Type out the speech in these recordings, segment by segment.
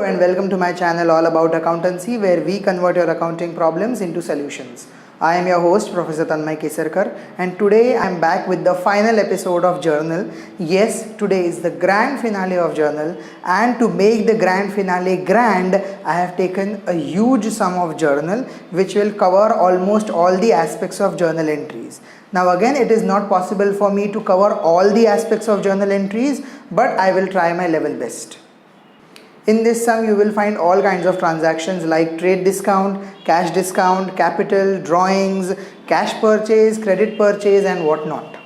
and welcome to my channel all about accountancy, where we convert your accounting problems into solutions. I am your host Professor Tanmaypvttutor, and today I am back with the final episode of Journal. Yes, today is the grand finale of Journal, and to make the grand finale grand, I have taken a huge sum of Journal which will cover almost all the aspects of journal entries. Now again, it is not possible for me to cover all the aspects of journal entries, but I will try my level best. In this sum, you will find all kinds of transactions like trade discount, cash discount, capital, drawings, cash purchase, credit purchase and whatnot.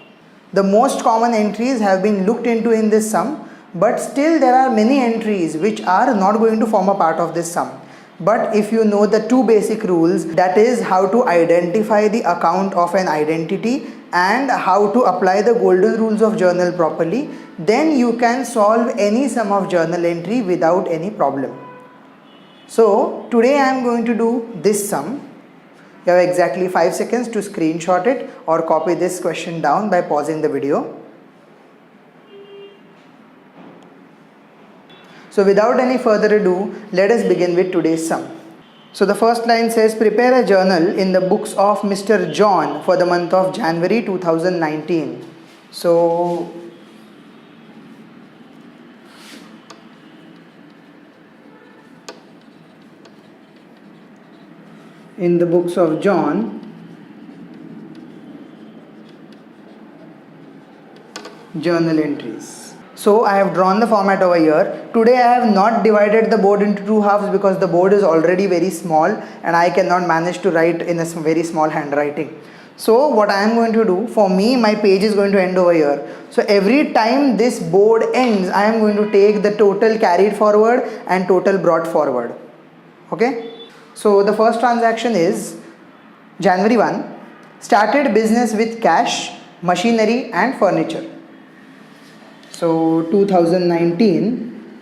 The most common entries have been looked into in this sum, but still there are many entries which are not going to form a part of this sum. But if you know the two basic rules, that is how to identify the account of an identity and how to apply the golden rules of journal properly, then you can solve any sum of journal entry without any problem. So today I am going to do this sum. You have exactly 5 seconds to screenshot it or copy this question down by pausing the video. So without any further ado, let us begin with today's sum. So the first line says, prepare a journal in the books of Mr. John for the month of January 2019. So in the books of John, journal entries. So I have drawn the format over here. Today I have not divided the board into two halves because the board is already very small and I cannot manage to write in a very small handwriting. So what I am going to do, for me my page is going to end over here. So every time this board ends, I am going to take the total carried forward and total brought forward. Okay. So the first transaction is January 1, started business with cash, machinery and furniture. So 2019,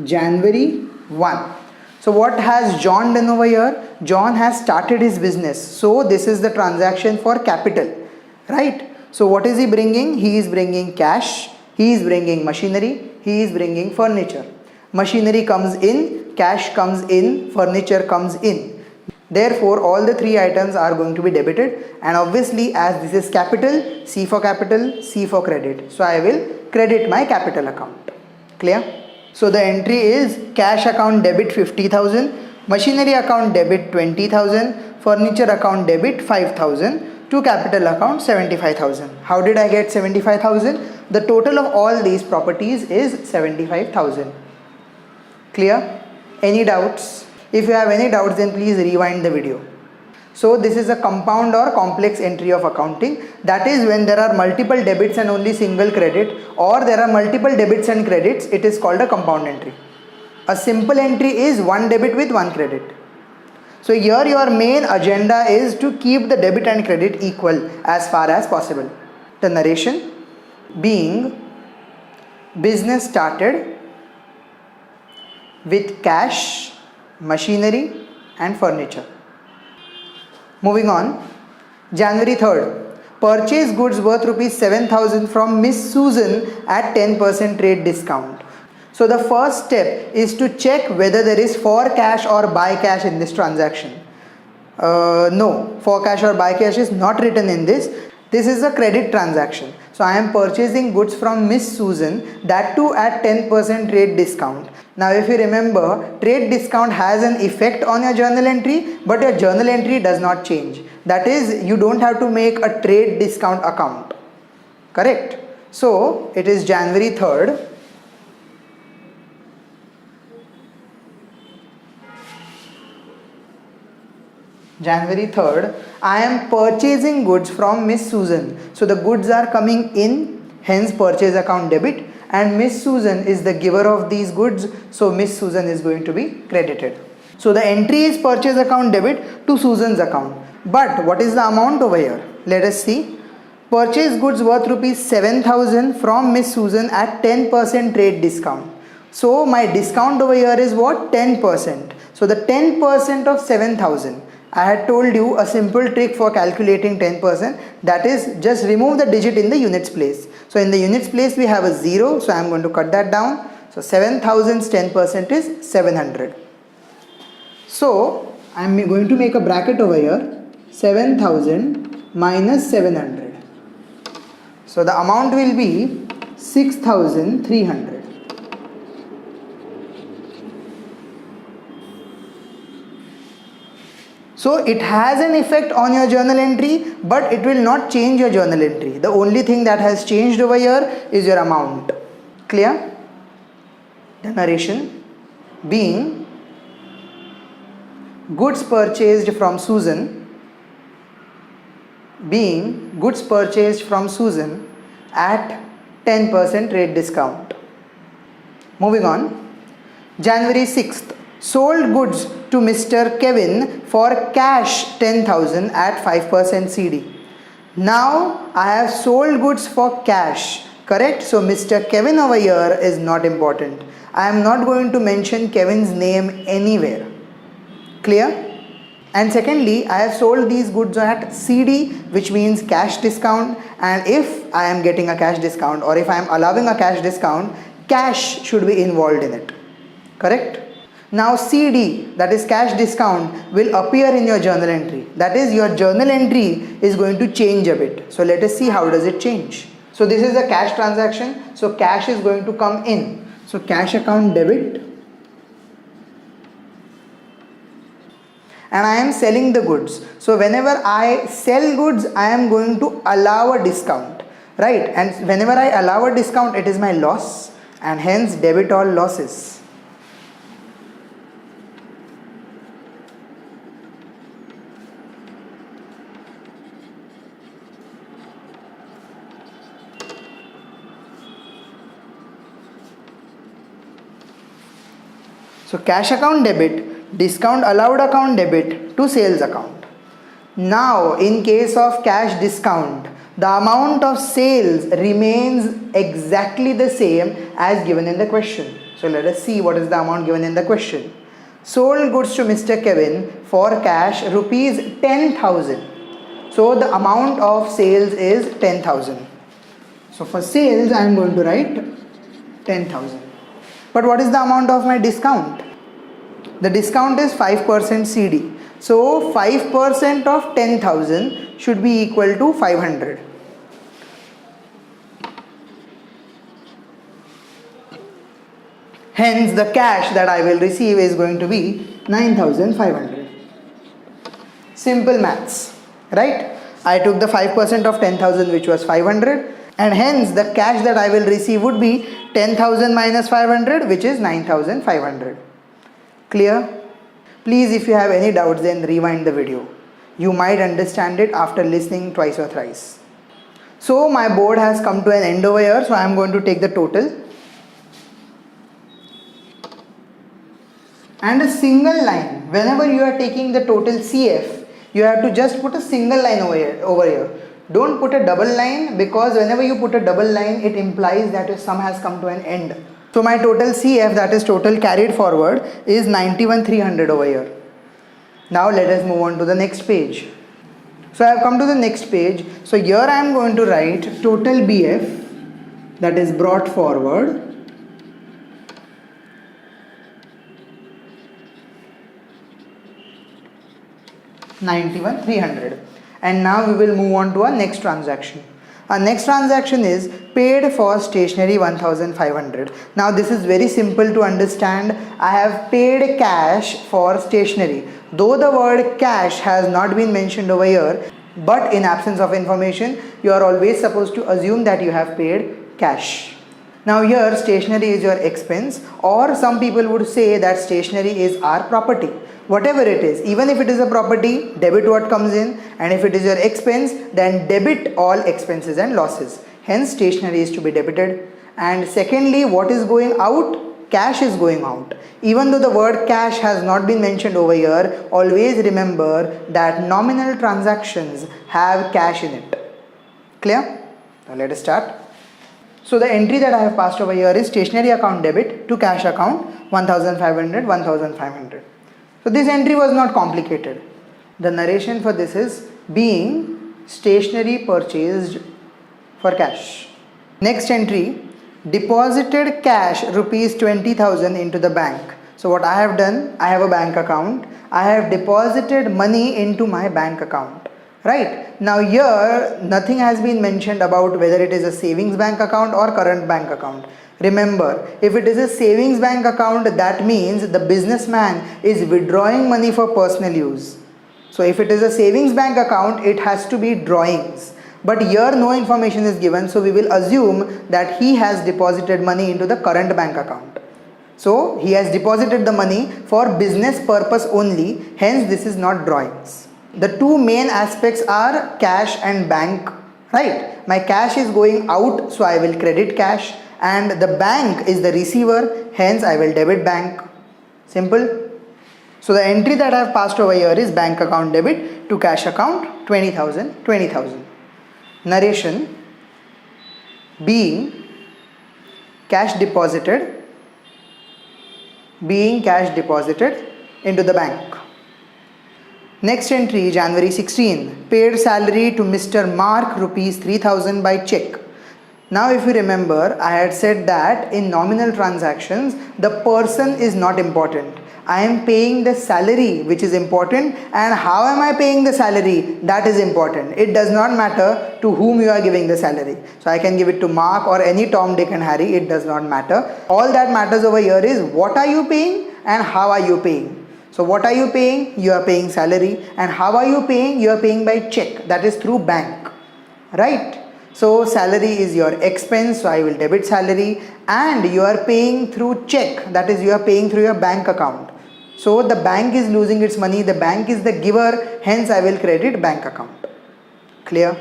January 1. So what has John done over here? John has started his business. So this is the transaction for capital, right? So what is he bringing? He is bringing cash, he is bringing machinery, he is bringing furniture. Machinery comes in, cash comes in, furniture comes in. Therefore, all the three items are going to be debited, and obviously as this is capital, C for capital, C for credit. So I will credit my capital account. Clear? So the entry is cash account debit 50,000, machinery account debit 20,000, furniture account debit 5,000, to capital account 75,000. How did I get 75,000? The total of all these properties is 75,000. Clear? Any doubts? If you have any doubts, then please rewind the video. So this is a compound or complex entry of accounting. That is when there are multiple debits and only single credit, or there are multiple debits and credits, it is called a compound entry. A simple entry is one debit with one credit. So here your main agenda is to keep the debit and credit equal as far as possible. The narration being business started with cash, machinery and furniture. Moving on, January 3rd, purchase goods worth rupees 7,000 from Miss Susan at 10% trade discount. So the first step is to check whether there is for cash or by cash in this transaction. No, for cash or by cash is not written in this. This is a credit transaction. So I am purchasing goods from Miss Susan, that too at 10% trade discount. Now if you remember, trade discount has an effect on your journal entry, but your journal entry does not change. That is, you don't have to make a trade discount account. Correct? So it is January 3rd. January 3rd, I am purchasing goods from Miss Susan. So the goods are coming in, hence purchase account debit, and Miss Susan is the giver of these goods. So Miss Susan is going to be credited. So the entry is purchase account debit to Susan's account. But what is the amount over here? Let us see. Purchase goods worth rupees 7,000 from Miss Susan at 10% trade discount. So my discount over here is what? 10%. So the 10% of 7,000. I had told you a simple trick for calculating 10%, that is just remove the digit in the units place. So in the units place we have a 0, so I am going to cut that down. So 7,000's 10% is 700. So I am going to make a bracket over here, 7,000 minus 700. So the amount will be 6,300. So it has an effect on your journal entry, but it will not change your journal entry. The only thing that has changed over here is your amount. Clear? The narration being goods purchased from Susan, at 10% rate discount. Moving on, January 6th, sold goods to Mr. Kevin for cash 10,000 at 5% CD. Now I have sold goods for cash, correct? So Mr. Kevin over here is not important. I am not going to mention Kevin's name anywhere. Clear? And secondly, I have sold these goods at CD, which means cash discount, and if I am getting a cash discount or if I am allowing a cash discount, cash should be involved in it. Correct? Now CD, that is cash discount, will appear in your journal entry. That is, your journal entry is going to change a bit. So let us see how does it change. So this is a cash transaction. So cash is going to come in. So cash account debit. And I am selling the goods. So whenever I sell goods, I am going to allow a discount, right? And whenever I allow a discount, it is my loss, and hence debit all losses. So cash account debit, discount allowed account debit to sales account. Now in case of cash discount, the amount of sales remains exactly the same as given in the question. So let us see what is the amount given in the question. Sold goods to Mr. Kevin for cash rupees 10,000. So the amount of sales is 10,000. So for sales I am going to write 10,000. But what is the amount of my discount? The discount is 5% CD. So 5% of 10,000 should be equal to 500. Hence the cash that I will receive is going to be 9,500. Simple maths, right? I took the 5% of 10,000, which was 500, and hence the cash that I will receive would be 10,000 minus 500, which is 9,500. Clear? Please, if you have any doubts, then rewind the video. You might understand it after listening twice or thrice. So my board has come to an end over here, so I am going to take the total. And a single line, whenever you are taking the total CF, you have to just put a single line over here. Don't put a double line, because whenever you put a double line, it implies that your sum has come to an end. So my total CF, that is total carried forward, is 91,300 over here. Now let us move on to the next page. So I have come to the next page. So here I am going to write total BF, that is brought forward, $91,300. And now we will move on to our next transaction. Our next transaction is paid for stationery 1,500. Now this is very simple to understand. I have paid cash for stationery. Though the word cash has not been mentioned over here, but in absence of information, you are always supposed to assume that you have paid cash. Now here stationery is your expense, or some people would say that stationery is our property. Whatever it is, even if it is a property, debit what comes in, and if it is your expense, then debit all expenses and losses. Hence stationery is to be debited. And secondly, what is going out? Cash is going out. Even though the word cash has not been mentioned over here, always remember that nominal transactions have cash in it. Clear? Now let us start. So the entry that I have passed over here is stationery account debit to cash account 1,500, 1,500. So this entry was not complicated. The narration for this is being stationery purchased for cash. Next entry, deposited cash rupees 20,000 into the bank. So what I have done, I have a bank account. I have deposited money into my bank account. Right? Now here nothing has been mentioned about whether it is a savings bank account or current bank account. Remember, if it is a savings bank account, that means the businessman is withdrawing money for personal use. So if it is a savings bank account, it has to be drawings. But here no information is given, so we will assume that he has deposited money into the current bank account. So he has deposited the money for business purpose only, hence this is not drawings. The two main aspects are cash and bank, right? My cash is going out, so I will credit cash, and the bank is the receiver, hence I will debit bank. Simple. So the entry that I have passed over here is bank account debit to cash account 20,000, 20,000. Narration: being cash deposited into the bank. Next entry, January 16, paid salary to Mr. Mark rupees 3,000 by check. Now if you remember, I had said that in nominal transactions, the person is not important. I am paying the salary, which is important, and how am I paying the salary, that is important. It does not matter to whom you are giving the salary. So I can give it to Mark or any Tom, Dick and Harry, it does not matter. All that matters over here is what are you paying and how are you paying. So what are you paying? You are paying salary. And how are you paying? You are paying by check, that is through bank, right? So salary is your expense, so I will debit salary, and you are paying through check, that is you are paying through your bank account. So the bank is losing its money, the bank is the giver, hence I will credit bank account. Clear?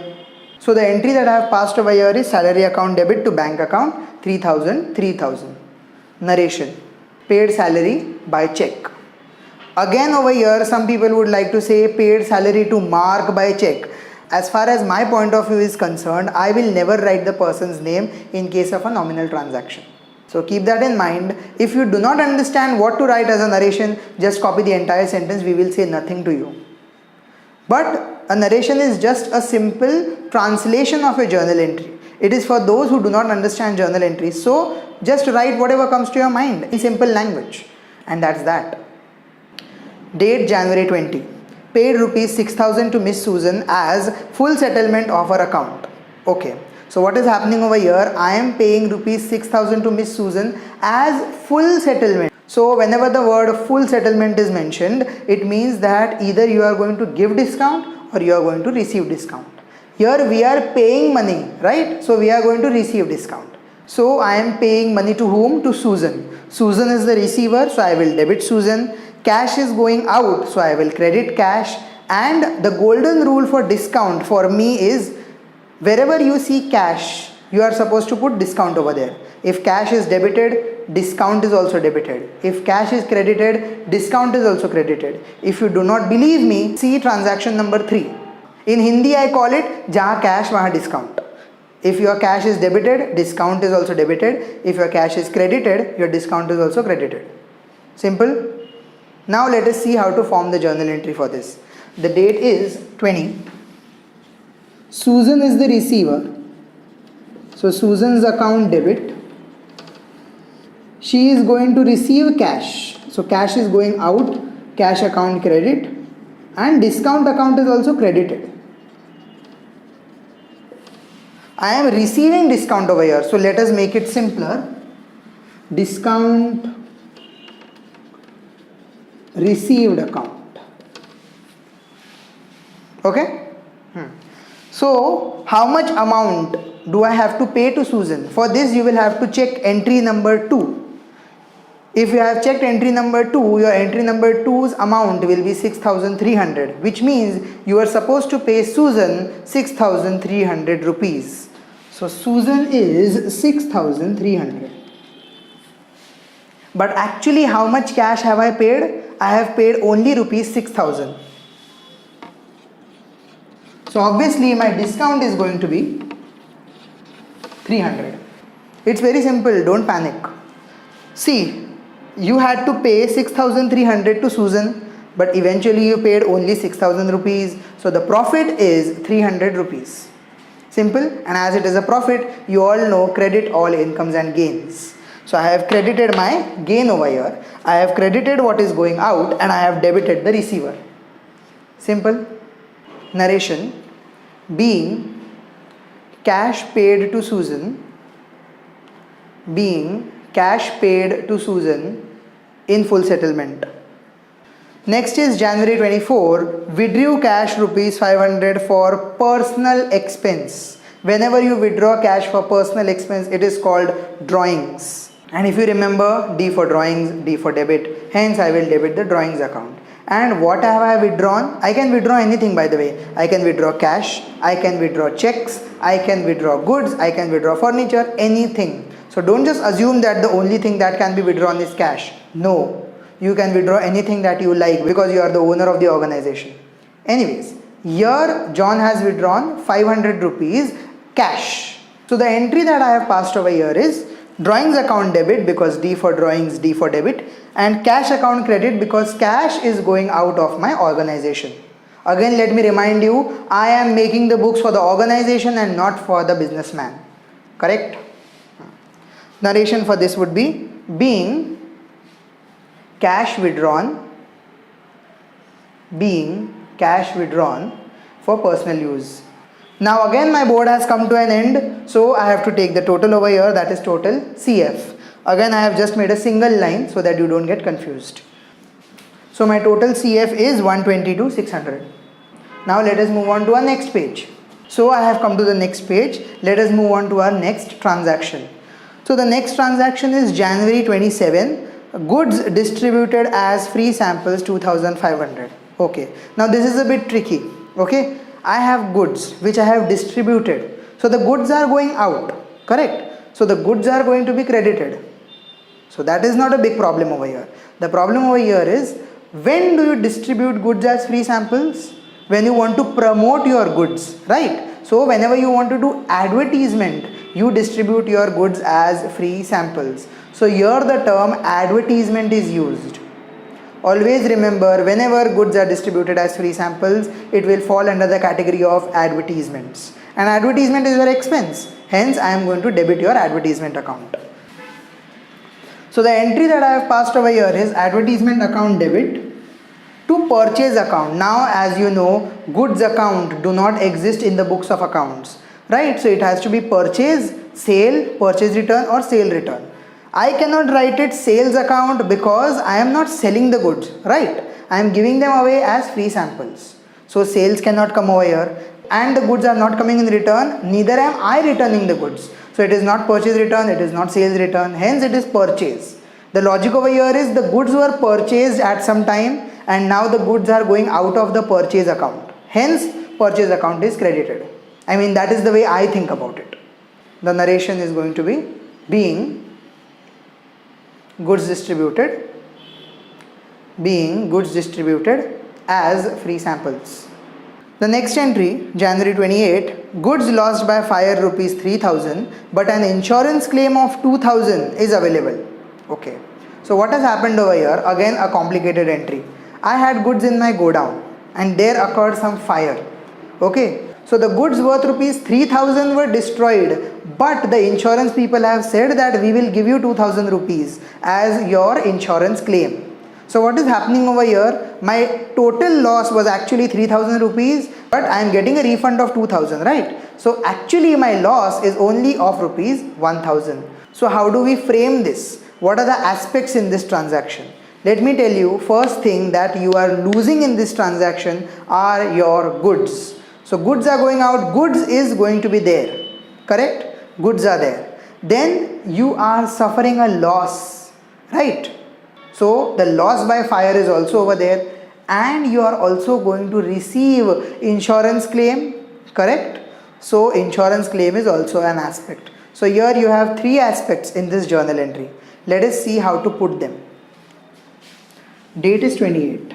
So the entry that I have passed over here is salary account debit to bank account 3,000, 3,000. Narration: paid salary by check. Again over here some people would like to say paid salary to Mark by check. As far as my point of view is concerned, I will never write the person's name in case of a nominal transaction. So keep that in mind. If you do not understand what to write as a narration, just copy the entire sentence, we will say nothing to you. But a narration is just a simple translation of a journal entry. It is for those who do not understand journal entries. So just write whatever comes to your mind in simple language. And that's that. Date January 20. Paid rupees 6,000 to Miss Susan as full settlement of her account. Okay. So what is happening over here? I am paying rupees 6,000 to Miss Susan as full settlement. So whenever the word full settlement is mentioned, it means that either you are going to give discount or you are going to receive discount. Here we are paying money, right? So we are going to receive discount. So I am paying money to whom? To Susan. Susan is the receiver, so I will debit Susan. Cash is going out, so I will credit cash. And the golden rule for discount for me is, wherever you see cash, you are supposed to put discount over there. If cash is debited, discount is also debited. If cash is credited, discount is also credited. If you do not believe me, see transaction number 3. In Hindi I call it jahan cash wahan discount. If your cash is debited, discount is also debited. If your cash is credited, your discount is also credited. Simple. Now let us see how to form the journal entry for this. The date is 20. Susan is the receiver. So Susan's account debit. She is going to receive cash. So cash is going out, cash account credit, and discount account is also credited. I am receiving discount over here. So let us make it simpler. Discount received account. Okay? So how much amount do I have to pay to Susan? For this you will have to check entry number 2. If you have checked entry number 2, your entry number 2's amount will be 6,300, which means you are supposed to pay Susan 6,300 rupees. So Susan is 6,300. But actually how much cash have I paid? I have paid only rupees 6,000. So obviously my discount is going to be 300. It's very simple, don't panic. See, you had to pay 6,300 to Susan, but eventually you paid only 6,000 rupees. So the profit is 300 rupees. Simple. And as it is a profit, you all know credit all incomes and gains. So I have credited my gain over here, I have credited what is going out, and I have debited the receiver. Simple. Narration: being cash paid to Susan, being cash paid to Susan in full settlement. Next is January 24, withdrew cash rupees 500 for personal expense. Whenever you withdraw cash for personal expense, it is called drawings. And if you remember, D for drawings, D for debit, hence I will debit the drawings account. And what have I withdrawn? I can withdraw anything, by the way. I can withdraw cash, I can withdraw checks, I can withdraw goods, I can withdraw furniture, anything. So don't just assume that the only thing that can be withdrawn is cash. No, you can withdraw anything that you like because you are the owner of the organization. Anyways, here John has withdrawn 500 rupees cash. So the entry that I have passed over here is drawings account debit, because D for drawings, D for debit, and cash account credit because cash is going out of my organization. Again, let me remind you, I am making the books for the organization and not for the businessman. Correct? Narration for this would be being cash withdrawn, being cash withdrawn for personal use. Now again my board has come to an end, so I have to take the total over here, that is total CF. Again I have just made a single line so that you don't get confused. So my total CF is 122,600. Now let us move on to our next page. So I have come to the next page. Let us move on to our next transaction. So the next transaction is January 27, goods distributed as free samples 2,500. Okay, now this is a bit tricky. Okay, I have goods which I have distributed. So the goods are going out, correct? So the goods are going to be credited. So that is not a big problem over here. The problem over here is, when do you distribute goods as free samples? When you want to promote your goods, right? So whenever you want to do advertisement, you distribute your goods as free samples. So here the term advertisement is used. Always remember, whenever goods are distributed as free samples, it will fall under the category of advertisements. And advertisement is your expense. Hence, I am going to debit your advertisement account. So the entry that I have passed over here is advertisement account debit to purchase account. Now, as you know, goods account do not exist in the books of accounts, right? So it has to be purchase, sale, purchase return, or sale return. I cannot write it sales account because I am not selling the goods, right? I am giving them away as free samples. So sales cannot come over here, and the goods are not coming in return, neither am I returning the goods. So it is not purchase return, it is not sales return, hence it is purchase. The logic over here is the goods were purchased at some time and now the goods are going out of the purchase account. Hence purchase account is credited. I mean, that is the way I think about it. The narration is going to be being goods distributed as free samples. The next entry, January 28, goods lost by fire rupees 3,000 but an insurance claim of 2,000 is available. Okay, so what has happened over here? Again a complicated entry. I had goods in my godown and there occurred some fire. Okay, so the goods worth rupees 3,000 were destroyed, but the insurance people have said that we will give you 2,000 rupees as your insurance claim. So what is happening over here? My total loss was actually 3,000 rupees, but I am getting a refund of 2,000, right? So actually my loss is only of rupees 1,000. So how do we frame this? What are the aspects in this transaction? Let me tell you, first thing that you are losing in this transaction are your goods. So goods are going out, goods is going to be there, correct? Goods are there. Then you are suffering a loss, right? So the loss by fire is also over there, and you are also going to receive insurance claim, correct? So insurance claim is also an aspect. So here you have three aspects in this journal entry. Let us see how to put them. Date is 28.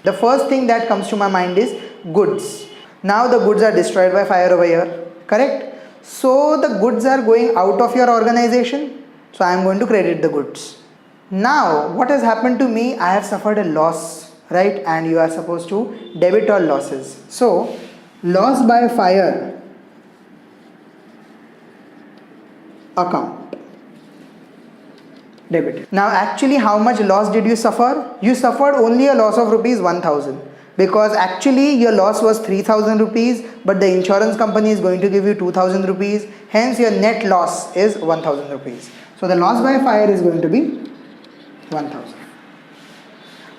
The first thing that comes to my mind is goods. Now the goods are destroyed by fire over here, correct? So the goods are going out of your organization. So I am going to credit the goods. Now what has happened to me? I have suffered a loss, right? And you are supposed to debit all losses. So loss by fire account debited. Now actually how much loss did you suffer? You suffered only a loss of rupees 1000, because actually your loss was 3000 rupees, but the insurance company is going to give you 2000 rupees, hence your net loss is 1000 rupees. So the loss by fire is going to be 1000.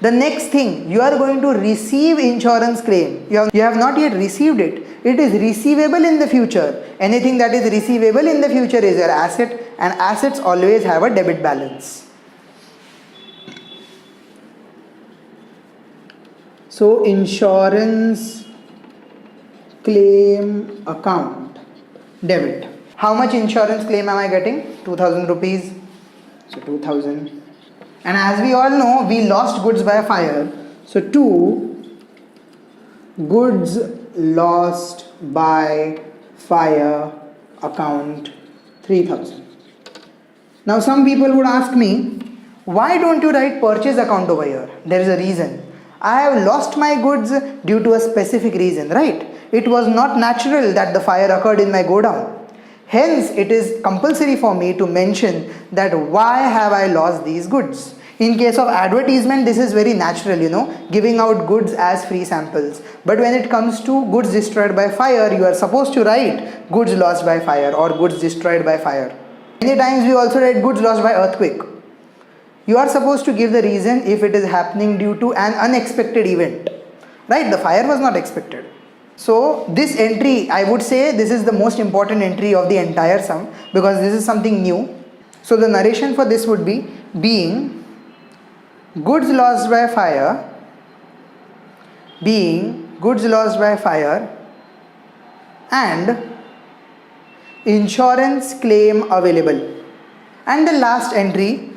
The next thing, you are going to receive insurance claim. You have not yet received it. It is receivable in the future. Anything that is receivable in the future is your asset, and assets always have a debit balance. So insurance claim account debit. How much insurance claim am I getting? 2000 rupees. So 2000. And as we all know, we lost goods by fire. So 2 goods lost by fire account 3000. Now some people would ask me, why don't you write purchase account over here? There is a reason. I have lost my goods due to a specific reason, right? It was not natural that the fire occurred in my godown. Hence, it is compulsory for me to mention that why have I lost these goods. In case of advertisement, this is very natural, giving out goods as free samples. But when it comes to goods destroyed by fire, you are supposed to write goods lost by fire or goods destroyed by fire. Many times we also write goods lost by earthquake. You are supposed to give the reason if it is happening due to an unexpected event, right? The fire was not expected. So this entry, I would say this is the most important entry of the entire sum, because this is something new. So the narration for this would be being goods lost by fire, and insurance claim available. And the last entry,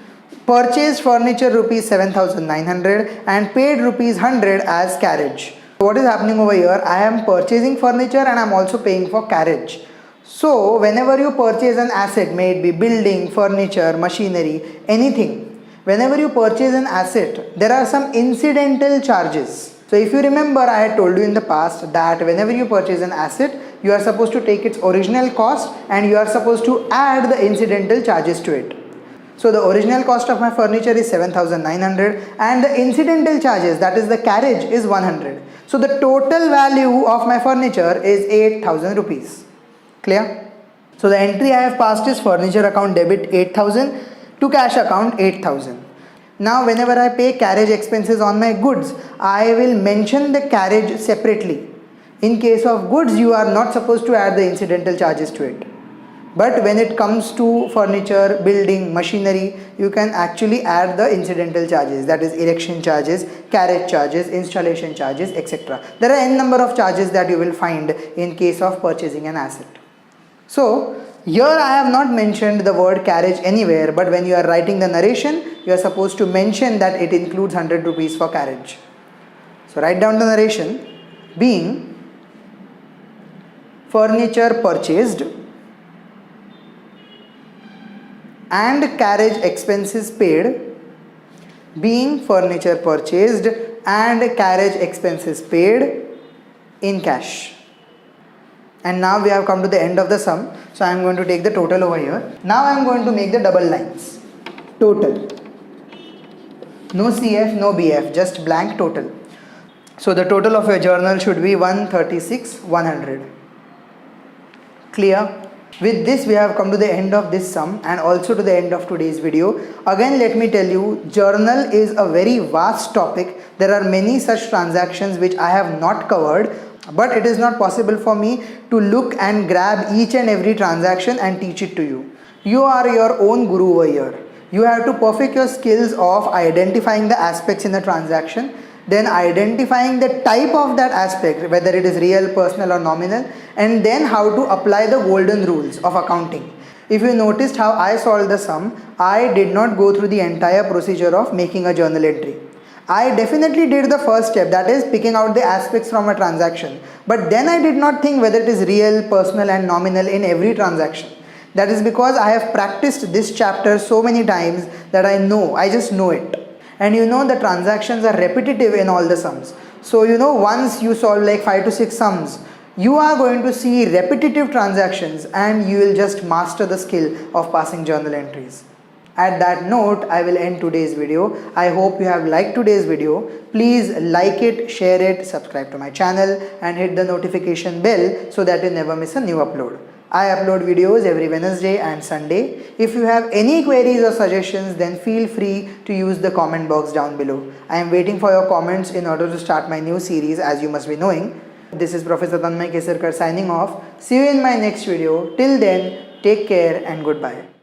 purchased furniture rupees 7900 and paid rupees 100 as carriage. What is happening over here? I am purchasing furniture and I am also paying for carriage. So whenever you purchase an asset, may it be building, furniture, machinery, anything, whenever you purchase an asset, there are some incidental charges. So if you remember, I had told you in the past that whenever you purchase an asset, you are supposed to take its original cost and you are supposed to add the incidental charges to it. So the original cost of my furniture is 7900 and the incidental charges, that is the carriage, is 100. So the total value of my furniture is 8000 rupees. Clear? So the entry I have passed is furniture account debit 8000 to cash account 8000. Now whenever I pay carriage expenses on my goods, I will mention the carriage separately. In case of goods, you are not supposed to add the incidental charges to it. But when it comes to furniture, building, machinery, you can actually add the incidental charges, that is erection charges, carriage charges, installation charges, etc. There are n number of charges that you will find in case of purchasing an asset. So here I have not mentioned the word carriage anywhere, but when you are writing the narration, you are supposed to mention that it includes 100 rupees for carriage. So write down the narration, being furniture purchased and carriage expenses paid, being furniture purchased and carriage expenses paid in cash. And now we have come to the end of the sum, so I am going to take the total over here. Now I am going to make the double lines. Total, no CF, no BF, just blank total. So the total of your journal should be 136,100. Clear? With this we have come to the end of this sum and also to the end of today's video. Again, let me tell you, journal is a very vast topic. There are many such transactions which I have not covered, but it is not possible for me to look and grab each and every transaction and teach it to you. You are your own guru over here. You have to perfect your skills of identifying the aspects in the transaction, then identifying the type of that aspect, whether it is real, personal or nominal, and then how to apply the golden rules of accounting. If you noticed how I solved the sum, I did not go through the entire procedure of making a journal entry. I definitely did the first step, that is picking out the aspects from a transaction, but then I did not think whether it is real, personal and nominal in every transaction. That is because I have practiced this chapter so many times that I just know it. And the transactions are repetitive in all the sums. So once you solve like 5 to 6 sums, You are going to see repetitive transactions and you will just master the skill of passing journal entries. At that note, I will end today's video. I hope you have liked today's video. Please like it, share it, subscribe to my channel and hit the notification bell so that you never miss a new upload. I upload videos every Wednesday and Sunday. If you have any queries or suggestions, then feel free to use the comment box down below. I am waiting for your comments in order to start my new series, as you must be knowing. This is Professor Tanmaypvttutor signing off. See you in my next video. Till then, take care and goodbye.